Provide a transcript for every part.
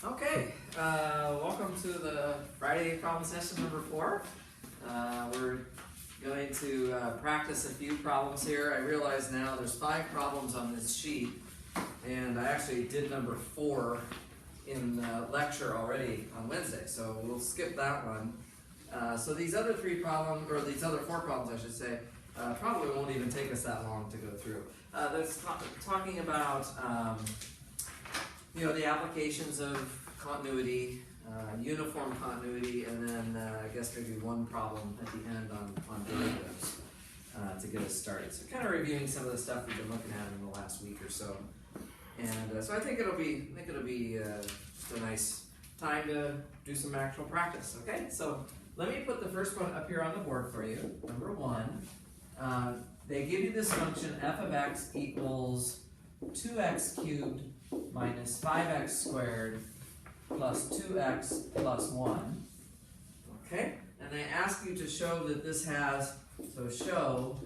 Okay, welcome to the Friday problem session number 4. We're going to practice a few problems here. I realize now there's 5 problems on this sheet, and I actually did number 4 in lecture already on Wednesday, so we'll skip that one. So these other 3 problems, or these other 4 problems I should say, probably won't even take us that long to go through. That's talking about the applications of continuity, uniform continuity, and then I guess maybe one problem at the end on derivatives to get us started. So kind of reviewing some of the stuff we've been looking at in the last week or so. And so I think it'll be just a nice time to do some actual practice. Okay, so let me put the first one up here on the board for you. Number 1. They give you this function f of x equals 2x cubed minus 5x squared plus 2x plus 1. Okay? And they ask you to show that this has, so show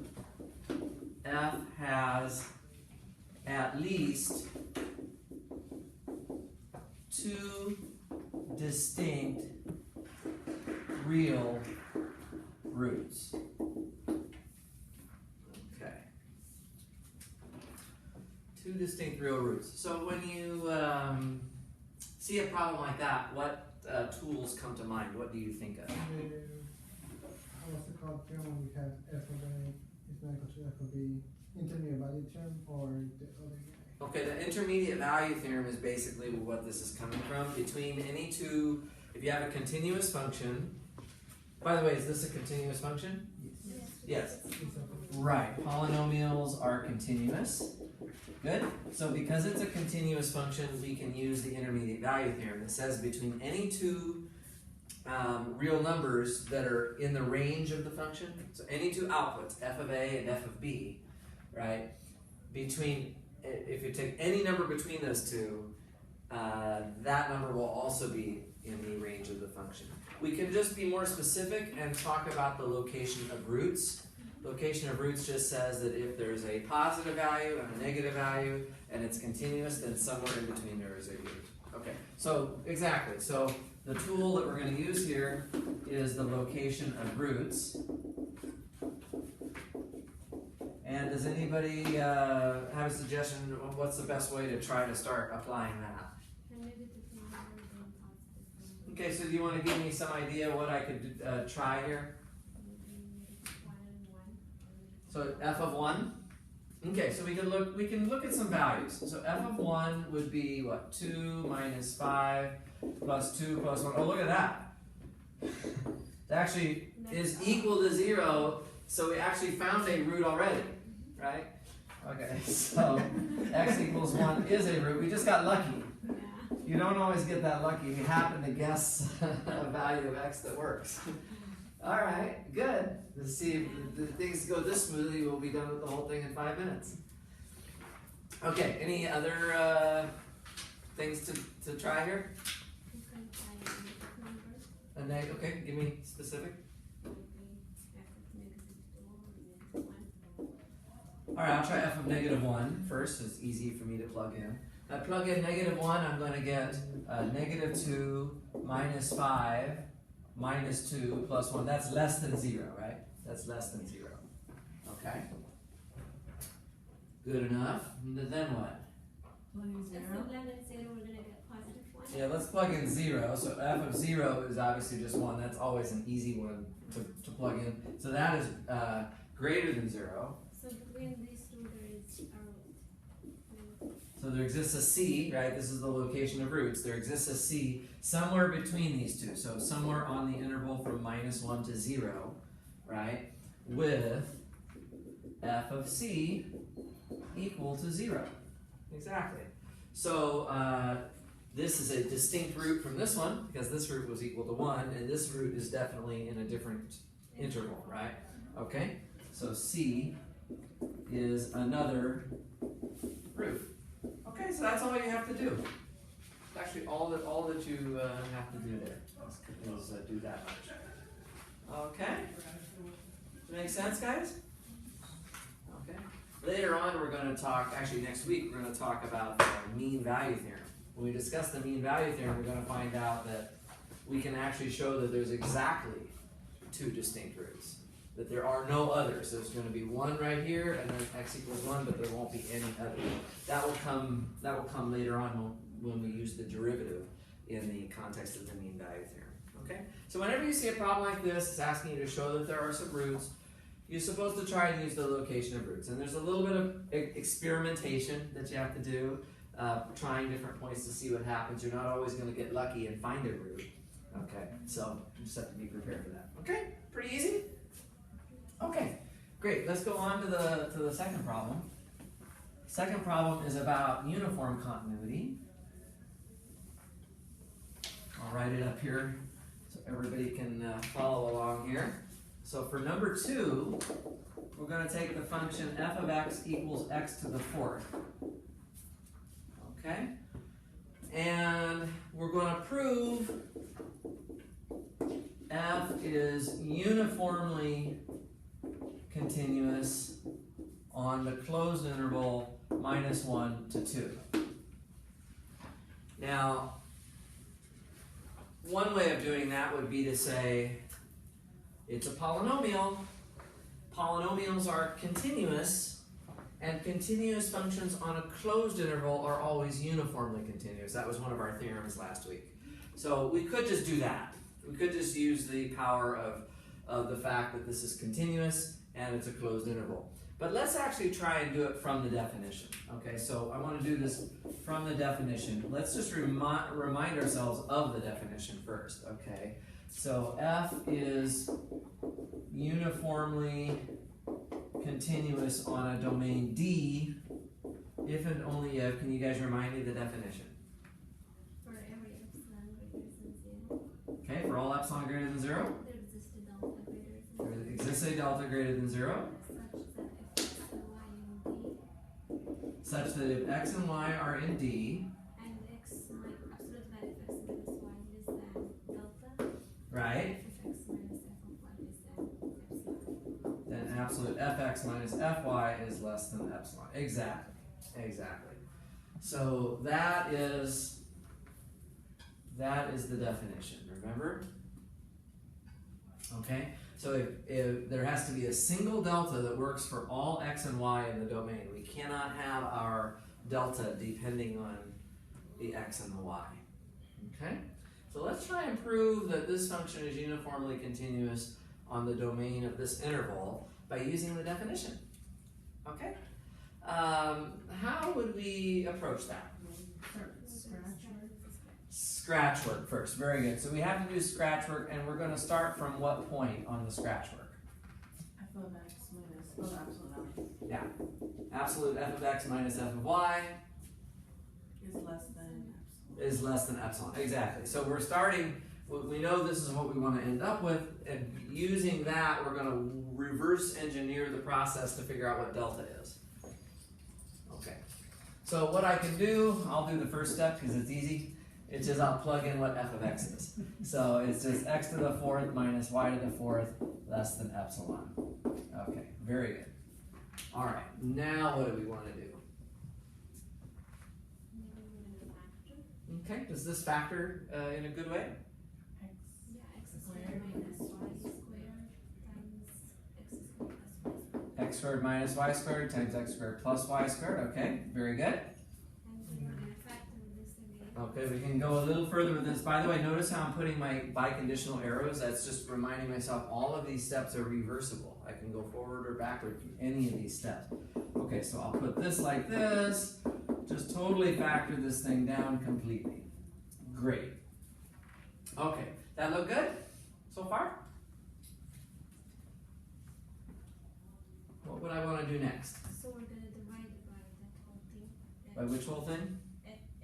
f has at least 2 distinct real roots. Okay. 2 distinct real roots. So when you see a problem like that, what tools come to mind? What do you think of? What's it called? Theorem, we have f of a is not equal to f of b, intermediate value term, or the other guy. Okay, the intermediate value theorem is basically what this is coming from. Between any 2, if you have a continuous function, by the way, is this a continuous function? Yes. Right, polynomials are continuous. Good. So because it's a continuous function, we can use the intermediate value theorem that says between any 2 real numbers that are in the range of the function, so any 2 outputs, f of a and f of b, right? If you take any number between those 2, that number will also be in the range of the function. We can just be more specific and talk about the location of roots. Location of roots just says that if there's a positive value and a negative value and it's continuous, then somewhere in between there is a root. Okay, so exactly. So the tool that we're going to use here is the location of roots. And does anybody have a suggestion of what's the best way to try to start applying that? Okay, so do you want to give me some idea what I could try here? So f of 1. Okay, so we can look at some values. So f of 1 would be what? 2 minus 5 plus 2 plus 1. Oh, look at that. It actually is equal to 0. So we actually found a root already, right? Okay, so x equals 1 is a root. We just got lucky. You don't always get that lucky. We happen to guess a value of x that works. All right, good. Let's see if things go this smoothly, we'll be done with the whole thing in 5 minutes. Okay, any other things to try here? Okay, give me specific. All right, I'll try f of negative 1 first. It's easy for me to plug in. I plug in negative 1, I'm going to get negative 2 minus 5 minus 2 plus 1. That's less than 0, right? That's less than 0. Okay. Good enough. Then what? Yeah, let's plug in 0. So f of 0 is obviously just 1. That's always an easy one to plug in. So that is greater than 0. So between these 2 there is a root. So there exists a c, right? This is the location of roots. There exists a c somewhere between these 2. So somewhere on the interval from -1 to 0, right? With f of c equal to 0. Exactly. So this is a distinct root from this one because this root was equal to 1, and this root is definitely in a different interval, right? Okay? So c is another root. Okay, so that's all you have to do. Actually, all that you have to do there is do that much. Okay? Does it make sense, guys? Okay. Later on, we're going to talk, actually next week, we're going to talk about the mean value theorem. when we discuss the mean value theorem, we're going to find out that we can actually show that there's exactly two distinct roots. That there are no others. There's going to be one right here, and then x equals 1, but there won't be any other. That will come later on when we use the derivative in the context of the mean value theorem. Okay? So whenever you see a problem like this, it's asking you to show that there are some roots. You're supposed to try and use the location of roots. And there's a little bit of experimentation that you have to do, trying different points to see what happens. You're not always going to get lucky and find a root. Okay, so you just have to be prepared for that. Okay, pretty easy? Okay, great. Let's go on to the second problem. Second problem is about uniform continuity. I'll write it up here so everybody can follow along here. So for number 2, we're going to take the function f of x equals x to the 4th. Okay? And we're going to prove f is uniformly continuous on the closed interval -1 to 2. Now, one way of doing that would be to say it's a polynomial. Polynomials are continuous, and continuous functions on a closed interval are always uniformly continuous. That was one of our theorems last week. So we could just do that. We could just use the power of the fact that this is continuous and it's a closed interval. But let's actually try and do it from the definition. Okay, so I want to do this from the definition. Let's just remind ourselves of the definition first. Okay, so f is uniformly continuous on a domain D if and only if, can you guys remind me the definition? For every epsilon greater than 0. Okay, for all epsilon greater than 0? There exists a delta greater than 0. There exists a delta greater than 0. Such that if x and y are in D, Such that if x and y are in D, and x absolute value of x minus y less than delta, right? f of x minus f of y less than epsilon. Then absolute fx minus fy is less than epsilon. Exactly. Exactly. So that is the definition, remember? Okay? So if there has to be a single delta that works for all x and y in the domain. We cannot have our delta depending on the x and the y. Okay? So let's try and prove that this function is uniformly continuous on the domain of this interval by using the definition. Okay? How would we approach that? Scratch work first. Very good. So we have to do scratch work, and we're going to start from what point on the scratch work? F of x minus absolute f. Yeah. Absolute f of x minus f of y Is less than epsilon. Exactly. So we're starting, we know this is what we want to end up with, and using that, we're going to reverse engineer the process to figure out what delta is. Okay. So what I can do, I'll do the first step because it's easy. It's just I'll plug in what f of x is. So it's just x to the 4th minus y to the 4th less than epsilon. Okay, very good. All right, now what do we want to do? Okay, does this factor in a good way? X Yeah, x squared minus y squared times x squared plus y squared. X squared minus y squared times x squared plus y squared. Okay, very good. And we want to factor this again. Okay, we can go a little further with this. By the way, notice how I'm putting my biconditional arrows. That's just reminding myself all of these steps are reversible. I can go forward or backward through any of these steps. Okay, so I'll put this like this. Just totally factor this thing down completely. Great. Okay, that look good so far? What would I want to do next? So we're going to divide it by that whole thing. By which whole thing?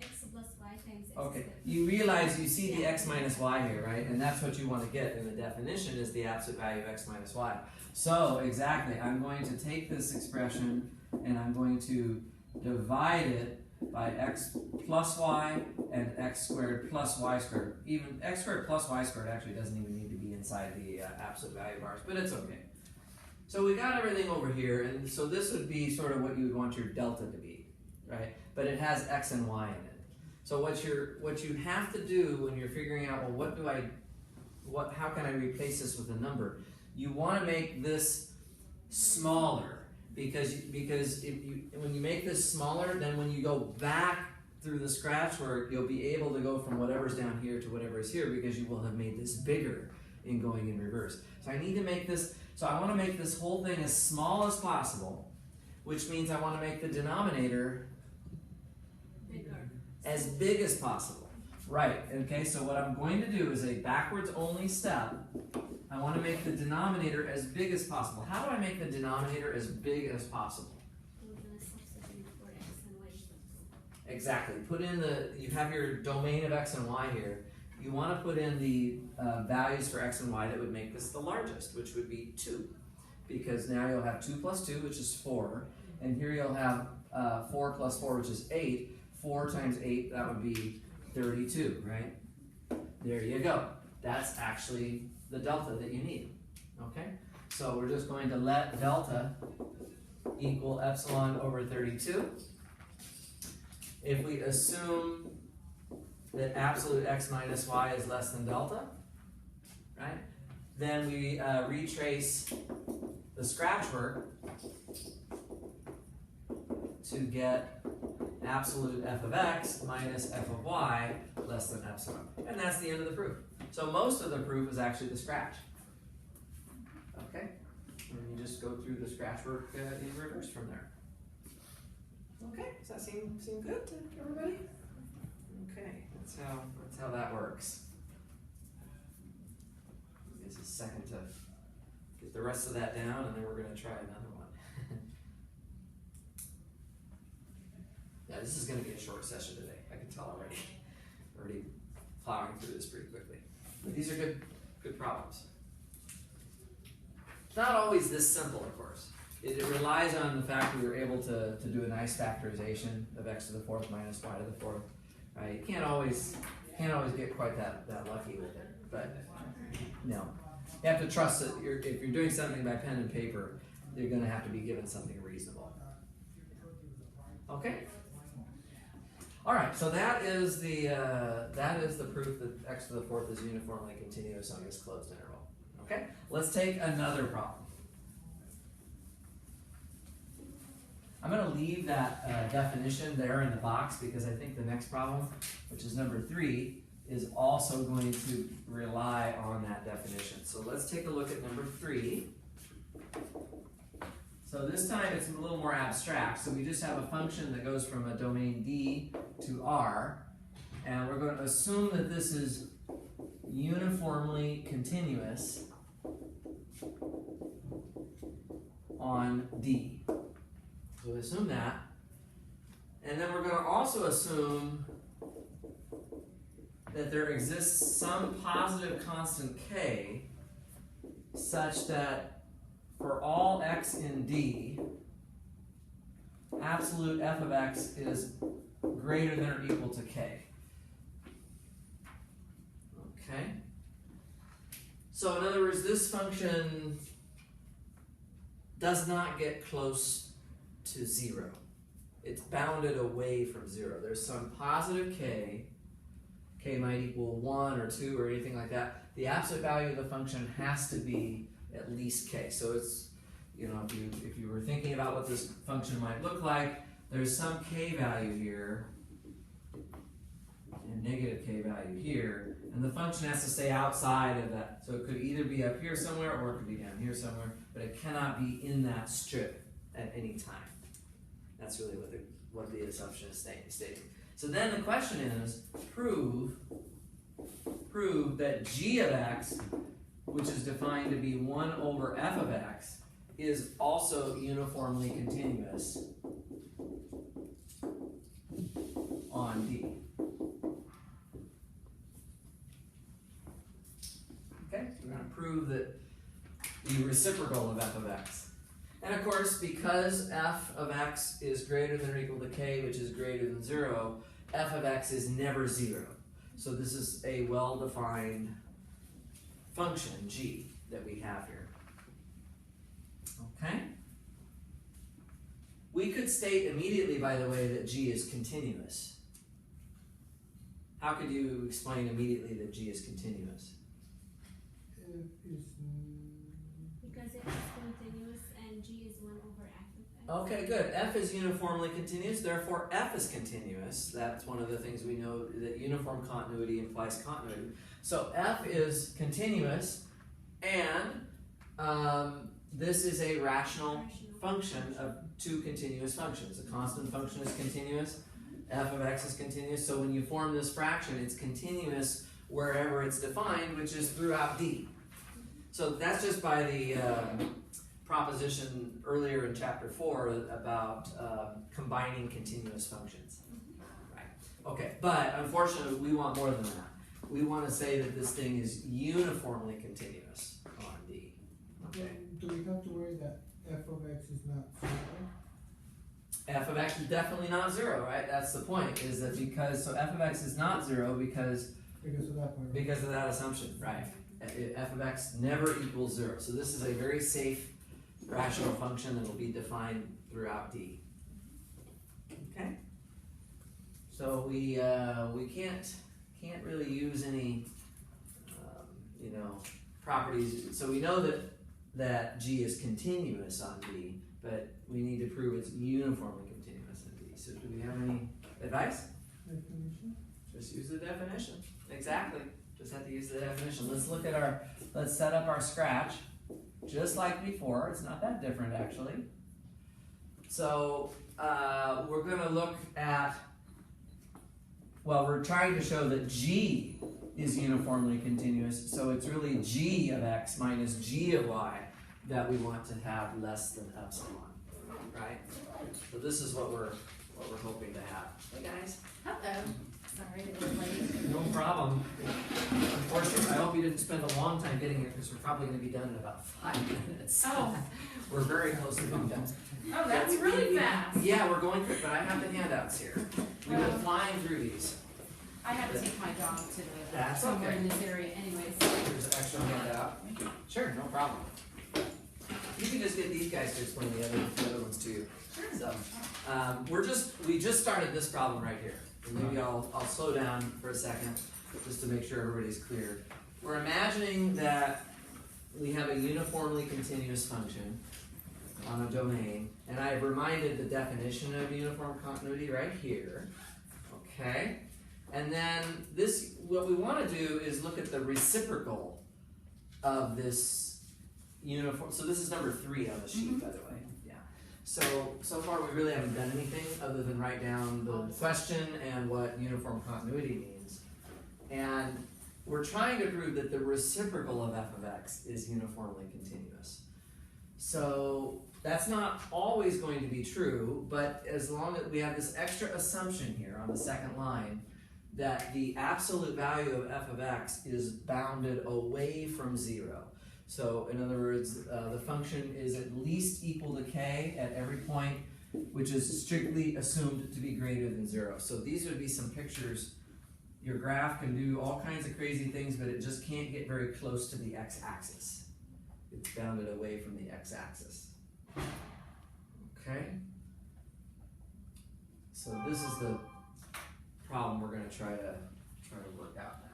X plus y times x Okay, squared. you realize you see the x minus y here, right? And that's what you want to get in the definition is the absolute value of x minus y. So, exactly, I'm going to take this expression and I'm going to divide it by x plus y and x squared plus y squared. Even x squared plus y squared actually doesn't even need to be inside the absolute value bars, but it's okay. So we got everything over here, and so this would be sort of what you would want your delta to be, right? But it has x and y in it. So what you have to do when you're figuring out, well, how can I replace this with a number? You want to make this smaller because when you make this smaller, then when you go back through the scratch work, you'll be able to go from whatever's down here to whatever is here because you will have made this bigger in going in reverse. So I need to make this, so I want to make this whole thing as small as possible, which means I want to make the denominator Bigger. as big as possible. Right, okay, so what I'm going to do is a backwards only step. I want to make the denominator as big as possible. How do I make the denominator as big as possible? We're gonna substitute for x and y equals to. Exactly. Put in you have your domain of x and y here. You want to put in the values for x and y that would make this the largest, which would be 2. Because now you'll have 2 plus 2, which is 4. And here you'll have 4 plus 4, which is 8. 4 times 8, that would be 32, right? There you go. That's actually the delta that you need, okay? So we're just going to let delta equal epsilon over 32. If we assume that absolute x minus y is less than delta, right? Then we retrace the scratch work to get absolute f of x minus f of y less than epsilon. And that's the end of the proof. So most of the proof is actually the scratch. Okay? And you just go through the scratch work in reverse from there. Okay, does that seem good to everybody? Okay, that's how that works. Give us a second to get the rest of that down, and then we're going to try another one. Yeah, this is going to be a short session today. I can tell already. Already plowing through this pretty quickly. But these are good problems. It's not always this simple, of course. It relies on the fact that we were able to do a nice factorization of x to the fourth minus y to the fourth. Right? You can't always get quite that lucky with it. But no, you have to trust that if you're doing something by pen and paper, you're going to have to be given something reasonable. Okay. All right. So that is the proof that x to the fourth is uniformly continuous on this closed interval. Okay. Let's take another problem. I'm going to leave that definition there in the box because I think the next problem, which is number 3, is also going to rely on that definition. So let's take a look at number 3. So this time it's a little more abstract. So we just have a function that goes from a domain D to R, and we're going to assume that this is uniformly continuous on D. So we assume that. And then we're going to also assume that there exists some positive constant k such that for all x in D, absolute f of x is greater than or equal to k. Okay? So in other words, this function does not get close to 0. It's bounded away from 0. There's some positive k. K might equal 1 or 2 or anything like that. The absolute value of the function has to be at least k. So it's, if you were thinking about what this function might look like, there's some k value here and negative k value here, and the function has to stay outside of that. So it could either be up here somewhere or it could be down here somewhere, but it cannot be in that strip at any time. That's really what the assumption is stating. So then the question is, prove that g of x, which is defined to be 1 over f of x, is also uniformly continuous on D. Okay, so we're going to prove that the reciprocal of f of x. And of course, because f of x is greater than or equal to k, which is greater than 0, f of x is never 0. So this is a well-defined function, g, that we have here. Okay? We could state immediately, by the way, that g is continuous. How could you explain immediately that G is continuous? F is Because it is continuous and G is 1 over f of x. Okay, good. F is uniformly continuous, therefore F is continuous. That's one of the things we know, that uniform continuity implies continuity. So F is continuous, and this is a rational function of two continuous functions. A constant function is continuous, f of x is continuous, so when you form this fraction, it's continuous wherever it's defined, which is throughout D. So that's just by the proposition earlier in chapter 4 about combining continuous functions. Right. Okay, but unfortunately we want more than that. We want to say that this thing is uniformly continuous on D. Okay. Do we have to worry that f of x is not 0? F of x is definitely not 0, right? That's the point, is that because, so f of x is not 0 because Because of that point. because of that assumption, right? F of x never equals 0. So this is a very safe rational function that will be defined throughout D. Okay? So we can't really use any properties. So we know that G is continuous on D, but we need to prove it's uniformly continuous in D. So do we have any advice? Definition? Just use the definition. Exactly. Just have to use the definition. Let's set up our scratch just like before. It's not that different actually. So we're going to look at, well, we're trying to show that G is uniformly continuous. So it's really G of x minus G of y that we want to have less than epsilon, right? So this is what we're hoping to have. Hey guys. Hello. Sorry, it was late. No problem. Unfortunately, I hope you didn't spend a long time getting here because we're probably going to be done in about 5 minutes. Oh. We're very close to being done. Oh, that's really fast. Yeah, we're going quick, but I have the handouts here. We've been flying through these. I have to take my dog to That's somewhere okay. in this area anyways. There's an extra handout. Sure, no problem. You can just get these guys to explain the other ones to you. So, we just started this problem right here. And maybe I'll slow down for a second just to make sure everybody's clear. We're imagining that we have a uniformly continuous function on a domain, and I've reminded the definition of uniform continuity right here. Okay? And then what we want to do is look at the reciprocal of this uniform. So this is number 3 on the sheet, by the way. Yeah. So far we really haven't done anything other than write down the question and what uniform continuity means. And we're trying to prove that the reciprocal of f of x is uniformly continuous. So that's not always going to be true, but as long as we have this extra assumption here on the second line, that the absolute value of f of x is bounded away from 0. So in other words, the function is at least equal to k at every point, which is strictly assumed to be greater than 0. So these would be some pictures. Your graph can do all kinds of crazy things, but it just can't get very close to the x-axis. It's bounded away from the x-axis. Okay? So this is the problem we're going to try to work out now.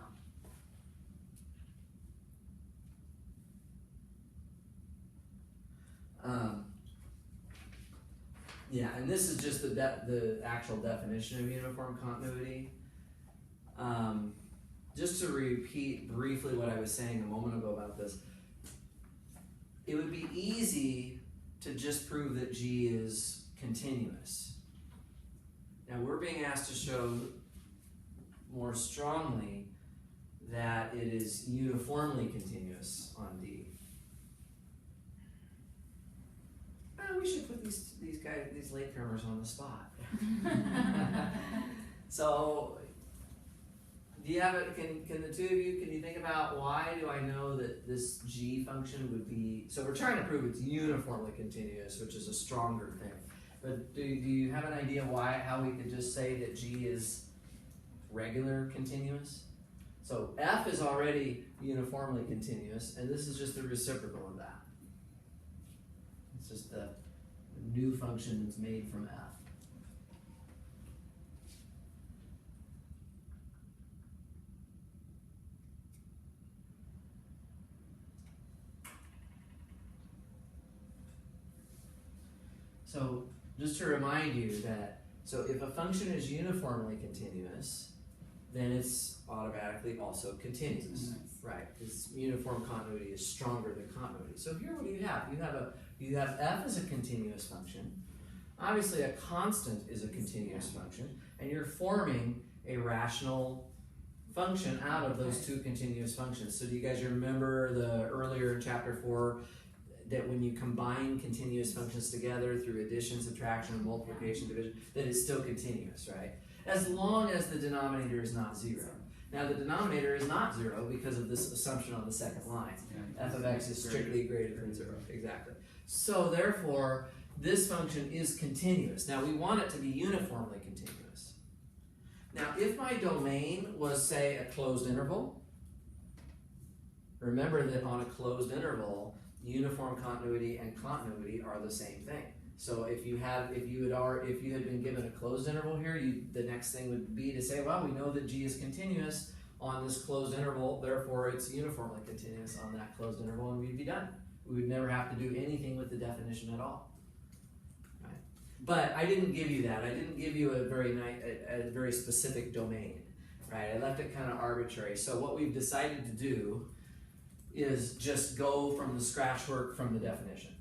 Yeah, and this is just the actual definition of uniform continuity. Just to repeat briefly what I was saying a moment ago about this, it would be easy to just prove that G is continuous. Now we're being asked to show more strongly that it is uniformly continuous on D. We should put these latecomers on the spot. So, do you have it? Can the two of you? Can you think about why do I know that this G function would be? So we're trying to prove it's uniformly continuous, which is a stronger thing. But do you have an idea how we could just say that G is regular continuous? So F is already uniformly continuous, and this is just the reciprocal of that. It's just the new function that's made from F. So just to remind you that, so if a function is uniformly continuous, then it's automatically also continuous, right? Because uniform continuity is stronger than continuity. So here what do you have? You have f as a continuous function. Obviously a constant is a continuous function, and you're forming a rational function out of those two continuous functions. So do you guys remember the earlier in chapter 4 that when you combine continuous functions together through addition, subtraction, multiplication, division, that it's still continuous, right? As long as the denominator is not 0. Now the denominator is not 0 because of this assumption on the second line. F of x is strictly greater than 0. Exactly. So therefore, this function is continuous. Now we want it to be uniformly continuous. Now if my domain was, say, a closed interval, remember that on a closed interval, uniform continuity and continuity are the same thing. So if you had been given a closed interval here, the next thing would be to say, well, we know that G is continuous on this closed interval, therefore it's uniformly continuous on that closed interval, and we'd be done. We would never have to do anything with the definition at all. Right? But I didn't give you that. I didn't give you a very specific domain. Right? I left it kind of arbitrary. So what we've decided to do is just go from the scratch work from the definition.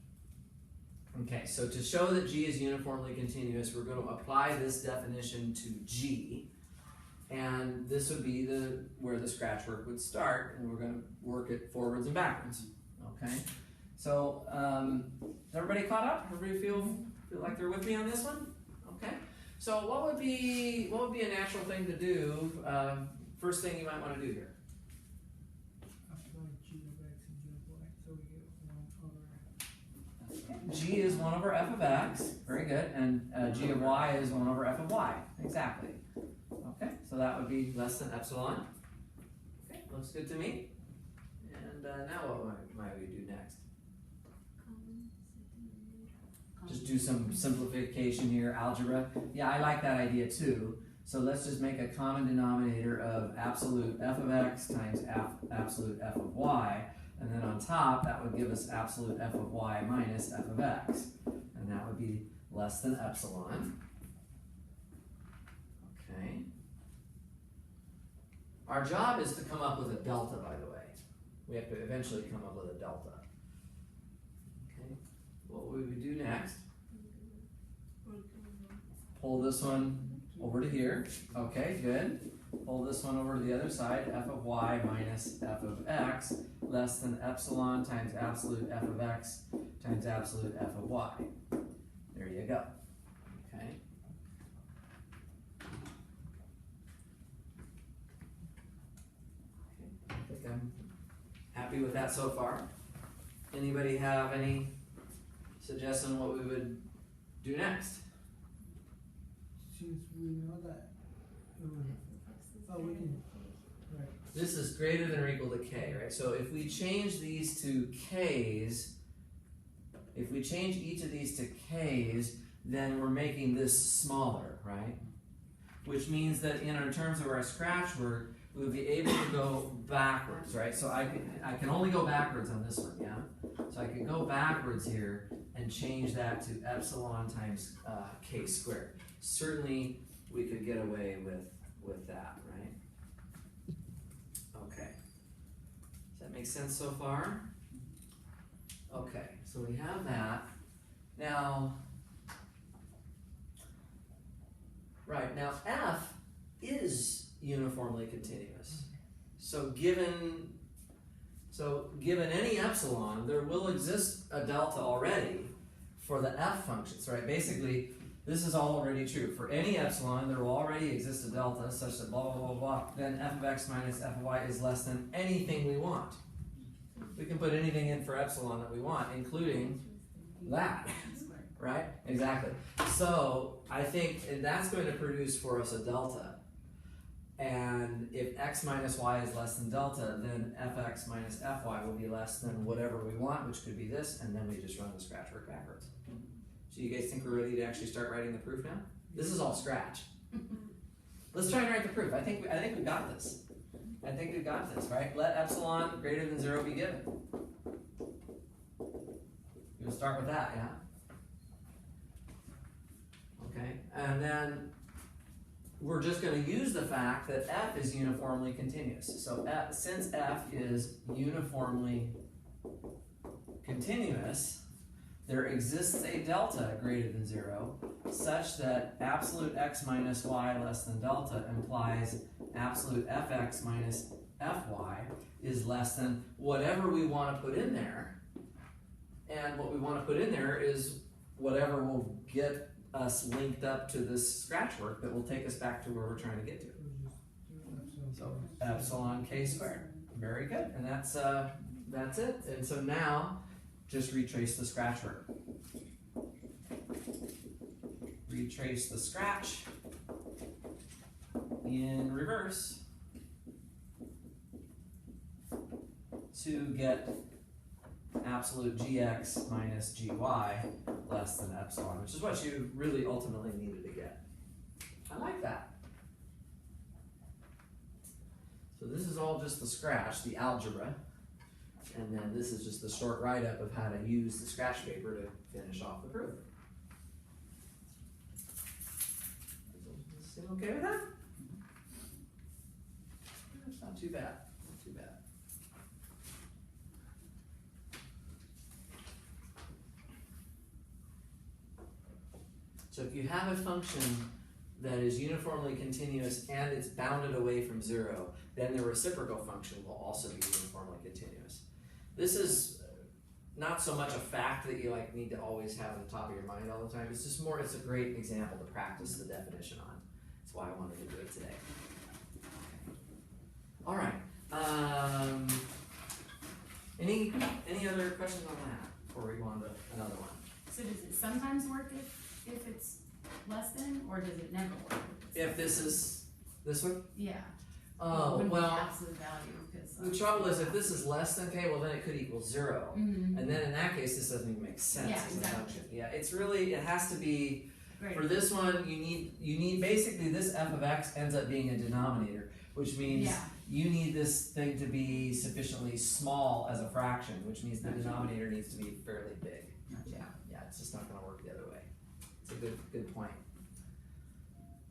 Okay, so to show that G is uniformly continuous, we're going to apply this definition to G, and this would be where the scratch work would start, and we're going to work it forwards and backwards. Okay, so is everybody caught up? Everybody feel like they're with me on this one? Okay, so what would be a natural thing to do? First thing you might want to do here. G is 1 over f of x, very good, and g of y is 1 over f of y, exactly. Okay, so that would be less than epsilon. Okay, looks good to me. And now what might we do next? Just do some simplification here, algebra. Yeah, I like that idea too. So let's just make a common denominator of absolute f of x times absolute f of y. And then on top, that would give us absolute f of y minus f of x. And that would be less than epsilon. Okay. Our job is to come up with a delta, by the way. We have to eventually come up with a delta. Okay. What would we do next? Pull this one over to here. Okay, good. Pull this one over to the other side, f of y minus f of x, less than epsilon times absolute f of x times absolute f of y. There you go. Okay. I think I'm happy with that so far. Anybody have any suggestion what we would do next? Since we know that we can, right. This is greater than or equal to k, right? So if we change these to k's, if we change each of these to k's, then we're making this smaller, right? Which means that in our terms of our scratch work, we would be able to go backwards, right? So I can only go backwards on this one, yeah? So I can go backwards here and change that to epsilon times k squared. Certainly we could get away with that, right? Okay. Does that make sense so far? Okay, so we have that. Now, right, now f is uniformly continuous. So given any epsilon, there will exist a delta already for the f functions, right? Basically, this is all already true. For any epsilon, there will already exist a delta such that blah, blah, blah, blah. Then f of x minus f of y is less than anything we want. We can put anything in for epsilon that we want, including that, right? Exactly. So I think, and that's going to produce for us a delta. And if x minus y is less than delta, then fx minus fy will be less than whatever we want, which could be this, and then we just run the scratch work backwards. So you guys think we're ready to actually start writing the proof now? This is all scratch. Let's try and write the proof. I think we got this. I think we've got this, right? Let epsilon greater than 0 be given. We'll start with that, yeah? Okay, and then we're just going to use the fact that f is uniformly continuous. So since f is uniformly continuous, there exists a delta greater than 0 such that absolute x minus y less than delta implies absolute fx minus fy is less than whatever we want to put in there. And what we want to put in there is whatever will get us linked up to this scratch work that will take us back to where we're trying to get to. So epsilon k squared. Very good. And that's it. And so now just retrace the scratch work. Retrace the scratch in reverse to get absolute gx minus gy less than epsilon, which is what you really ultimately needed to get. I like that. So this is all just the scratch, the algebra, and then this is just the short write-up of how to use the scratch paper to finish off the proof. Seem okay with that? It's not too bad. Not too bad. So if you have a function that is uniformly continuous and it's bounded away from 0, then the reciprocal function will also be uniformly continuous. This is not so much a fact that you need to always have on the top of your mind all the time. It's just more, it's a great example to practice the definition on. That's why I wanted to do it today. All right. Any other questions on that before we go on to another one? So does it sometimes work if it's less than, or does it never work? If this is this one? Yeah. Oh, Wouldn't be well, absolute value, because the trouble is if this is less than k, well then it could equal 0. Mhm. And then in that case, this doesn't even make sense Yeah, as a exactly. function. Yeah, it's really, it has to be, Great. for this one, you need basically this f of x ends up being a denominator, which means Yeah. you need this thing to be sufficiently small as a fraction, which means the Gotcha. denominator needs to be fairly big. Gotcha. Yeah, it's just not gonna work the other way. It's a good point.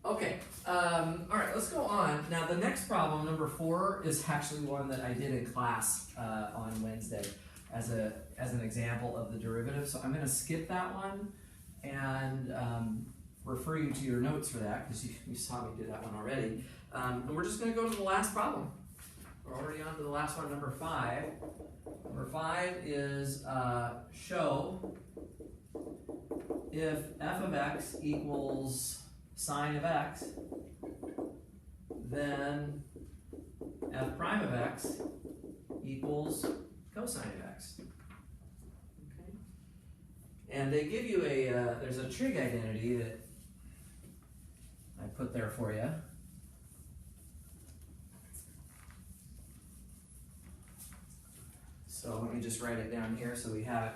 Okay, all right, let's go on. Now the next problem, number 4, is actually one that I did in class on Wednesday as an example of the derivative. So I'm gonna skip that one and refer you to your notes for that, because you saw me do that one already. And we're just gonna go to the last problem. We're already on to the last one, number 5. Number 5 is show if f of x equals sine of x, then f prime of x equals cosine of x. Okay. And they give you there's a trig identity that I put there for you. So let me just write it down here so we have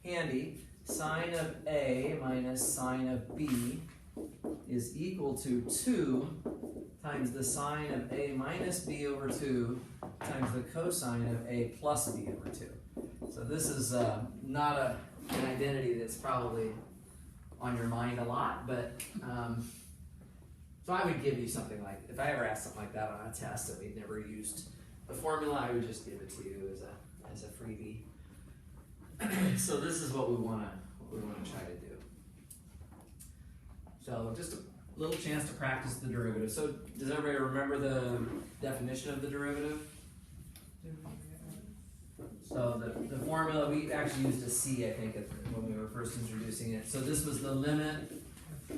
it handy. Sine of A minus sine of B is equal to 2 times the sine of A minus B over 2 times the cosine of A plus B over 2. So this is not an identity that's probably on your mind a lot, but so I would give you something like, if I ever asked something like that on a test that we'd never used the formula, I would just give it to you as a freebie. So this is what we want to try to do. So just a little chance to practice the derivative. So does everybody remember the definition of the derivative? So the formula, we actually used a c, I think, when we were first introducing it. So this was the limit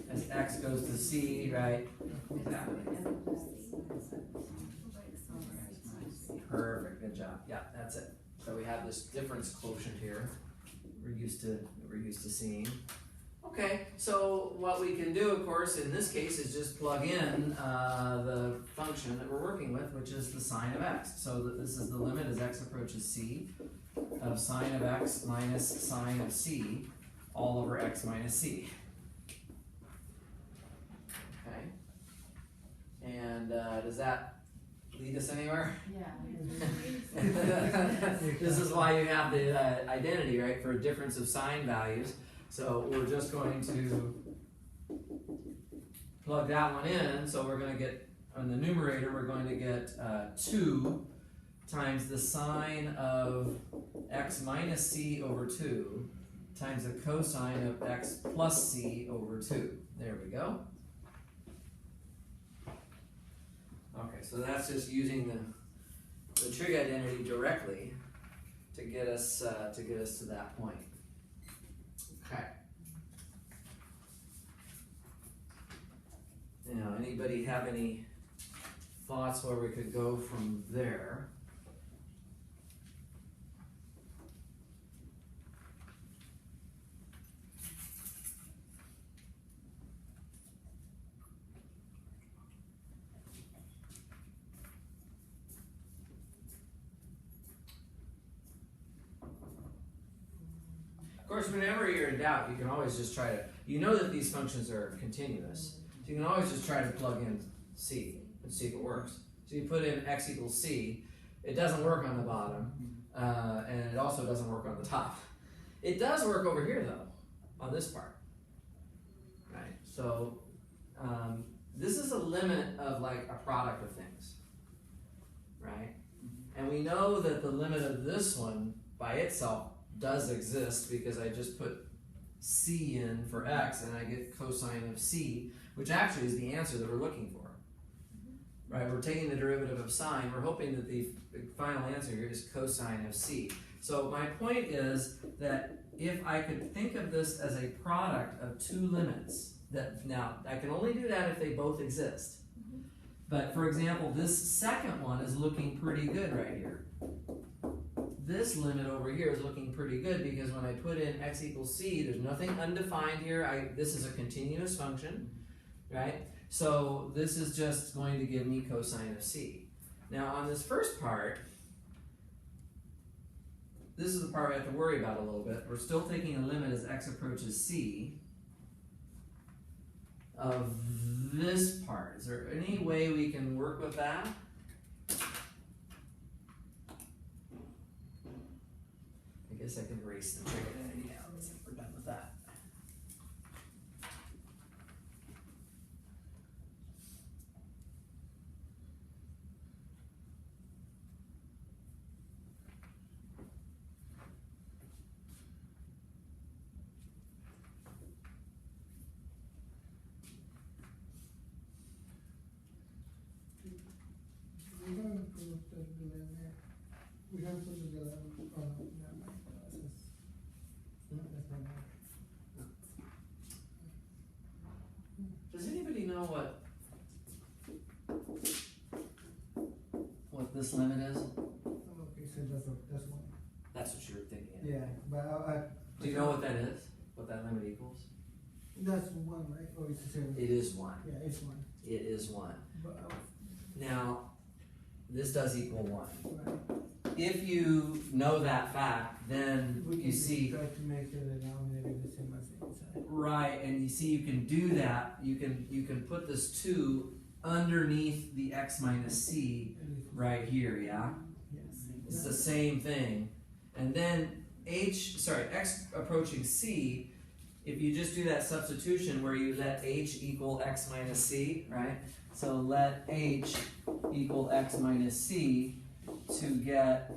as x goes to c, right? Exactly. Perfect, good job. Yeah, that's it. So we have this difference quotient here. We're used to seeing. Okay, so what we can do, of course, in this case is just plug in the function that we're working with, which is the sine of x. So that this is the limit as x approaches c of sine of x minus sine of c all over x minus c. Okay, and does that lead us anywhere? Yeah. This is why you have the identity, right, for a difference of sign values. So we're just going to plug that one in, so we're going to get, on the numerator, we're going to get 2 times the sine of x minus c over 2 times the cosine of x plus c over 2. There we go. Okay, so that's just using the trig identity directly to get us to that point. Okay. Now, anybody have any thoughts where we could go from there? Of course, whenever you're in doubt, you can always just try to, you know that these functions are continuous, so you can always just try to plug in c and see if it works. So you put in x equals c, it doesn't work on the bottom, and it also doesn't work on the top. It does work over here though, on this part, right? So this is a limit of like a product of things, right? And we know that the limit of this one by itself does exist because I just put c in for x and I get cosine of c, which actually is the answer that we're looking for. Right, we're taking the derivative of sine, we're hoping that the final answer here is cosine of c. So my point is that if I could think of this as a product of two limits, that now I can only do that if they both exist. But for example, this second one is looking pretty good right here. This limit over here is looking pretty good because when I put in x equals c, there's nothing undefined here. This is a continuous function, right? So this is just going to give me cosine of c. Now on this first part, this is the part we have to worry about a little bit. We're still taking a limit as x approaches c of this part. Is there any way we can work with that? I guess I can erase the trig identity out if we're done with that. We're gonna put the delay there. We have to put the delay. Oh no, never mind. That's not bad. Does anybody know what this limit is? Okay, so that's one. That's what you were thinking of. Yeah, but Do you know what that is? What that limit equals? that's one, right? Or it's the same? It is 1. Yeah, it's one. It is 1. But Now, this does equal 1. right. If you know that fact, then We you can see, try to make the denominator the same as the inside. right, and you see you can do that. You can put this 2 underneath the x minus c right here, yeah? Yes. It's the same thing. And then x approaching c, if you just do that substitution where you let h equal x minus c, right? So let h equal x minus c to get,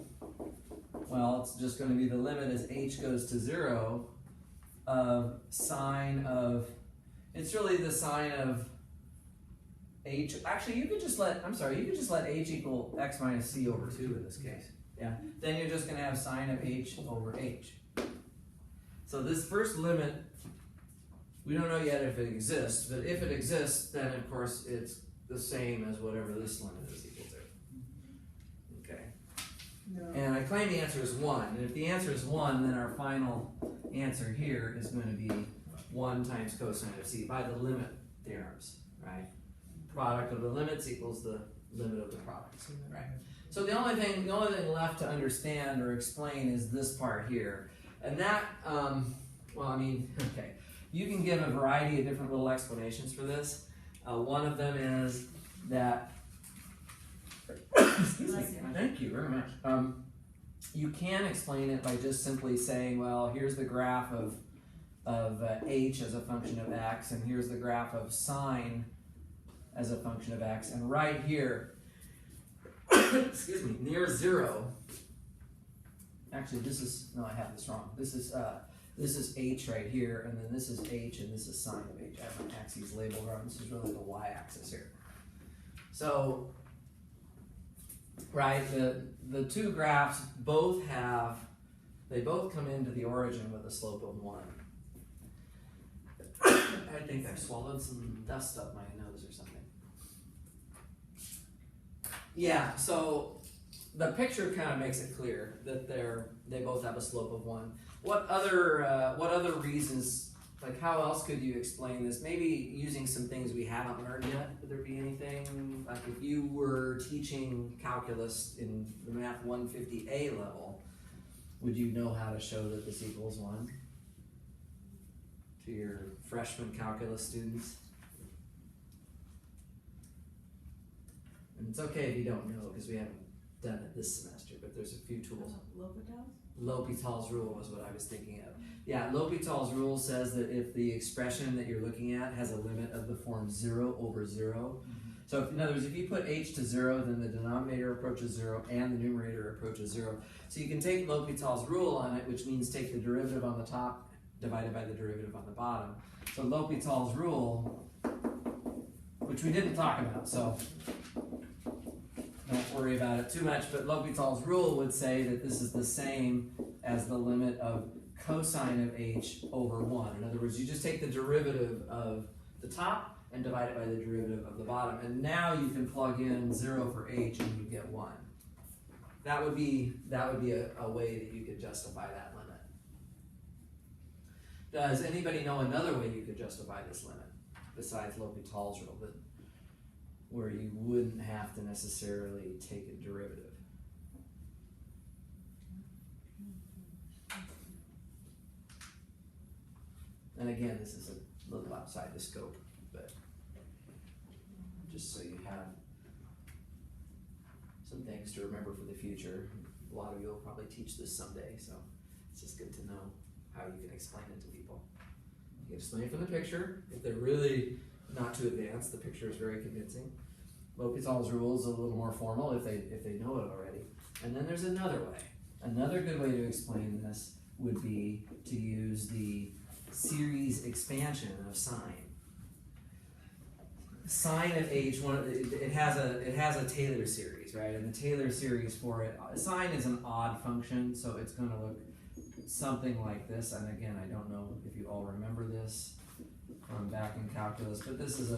well, it's just going to be the limit as h goes to 0 of sine of, it's really the sine of h. Actually, you could just let h equal x minus c over 2 in this case. Yeah. Then you're just going to have sine of h over h. So this first limit, we don't know yet if it exists, but if it exists, then of course it's the same as whatever this limit is equal to. Okay. No. And I claim the answer is 1. And if the answer is 1, then our final answer here is going to be 1 times cosine of c by the limit theorems, right? Product of the limits equals the limit of the products, right? So the only thing left to understand or explain is this part here. And that, well, I mean, okay. You can give a variety of different little explanations for this. One of them is that, excuse me, thank you very much. You can explain it by just simply saying, well, here's the graph of h as a function of x, and here's the graph of sine as a function of x, and right here, excuse me, near 0, actually no, I have this wrong. This is h right here, and then this is h, and this is sine of h. I have my axes labeled wrong. This is really the y-axis here. So, right, the two graphs both come into the origin with a slope of 1. I think I've swallowed some dust up my nose or something. Yeah, so the picture kind of makes it clear that they both have a slope of 1. What other reasons, like how else could you explain this? Maybe using some things we haven't learned yet. Would there be anything, like if you were teaching calculus in the math 150A level, would you know how to show that this equals 1 to your freshman calculus students? And it's okay if you don't know, because we haven't done it this semester, but there's a few tools. L'Hopital's rule was what I was thinking of. Yeah, L'Hopital's rule says that if the expression that you're looking at has a limit of the form 0 over 0, so in other words, if you put h to 0, then the denominator approaches 0 and the numerator approaches 0. So you can take L'Hopital's rule on it, which means take the derivative on the top divided by the derivative on the bottom. So L'Hopital's rule, which we didn't talk about, so don't worry about it too much, but L'Hopital's rule would say that this is the same as the limit of cosine of h over 1. In other words, you just take the derivative of the top and divide it by the derivative of the bottom, and now you can plug in 0 for h and you get 1. That would be a way that you could justify that limit. Does anybody know another way you could justify this limit besides L'Hopital's rule, that where you wouldn't have to necessarily take a derivative? And again, this is a little outside the scope, but just so you have some things to remember for the future. A lot of you will probably teach this someday, so it's just good to know how you can explain it to people. You can explain it from the picture. If they're really not too advanced, the picture is very convincing. L'Hopital's rule is a little more formal if they know it already. And then there's another way. Another good way to explain this would be to use the series expansion of sine. Sine of h, it has a Taylor series, right? And the Taylor series for it, sine is an odd function, so it's going to look something like this. And again, I don't know if you all remember this from back in calculus, but this is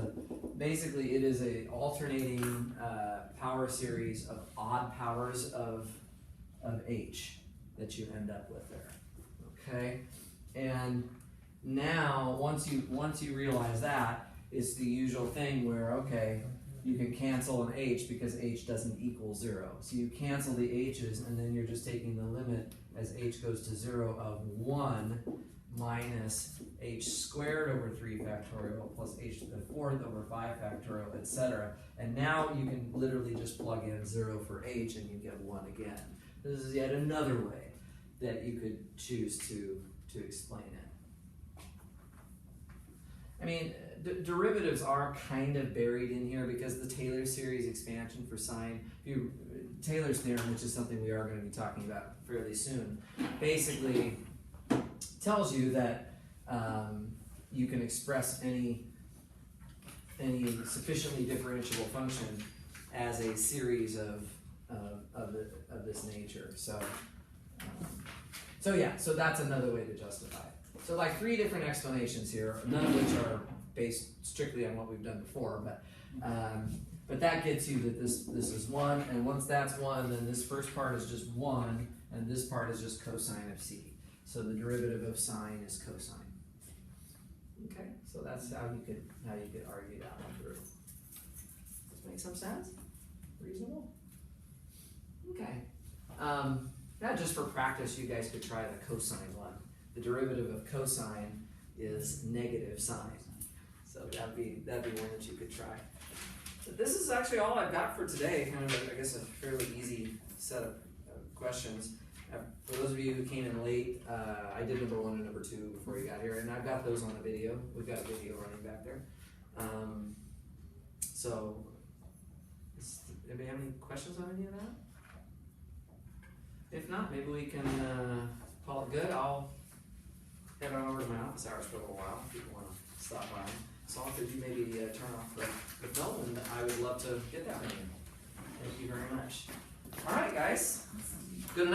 basically it is a alternating power series of odd powers of h that you end up with there. Okay, and now once you realize that, it's the usual thing where, okay, you can cancel an h because h doesn't equal 0. So you cancel the h's, and then you're just taking the limit as h goes to 0 of 1 minus h squared over 3 factorial plus h to the 4th over 5 factorial, etc. And now you can literally just plug in 0 for h and you get 1 again. This is yet another way that you could choose to explain it. I mean, derivatives are kind of buried in here because the Taylor series expansion for sine, Taylor's theorem, which is something we are going to be talking about fairly soon, basically tells you that you can express any sufficiently differentiable function as a series of this nature. So that's another way to justify it. So like 3 different explanations here, none of which are based strictly on what we've done before, but that gets you that this is 1, and once that's 1, then this first part is just 1, and this part is just cosine of c. So the derivative of sine is cosine. Okay, so that's how you could argue that one through. Does this make some sense? Reasonable? Okay. Now just for practice, you guys could try the cosine one. The derivative of cosine is negative sine. So that'd be one that you could try. But this is actually all I've got for today. Kind of, I guess, a fairly easy set of questions. For those those of you who came in late, I did number 1 and number 2 before you got here, and I've got those on the video. We've got a video running back there. So, anybody have any questions on any of that? If not, maybe we can call it good. I'll head on over to my office hours for a little while if people want to stop by. So, could you maybe turn off the film, and I would love to get that from you. Thank you very much. All right, guys. Good enough.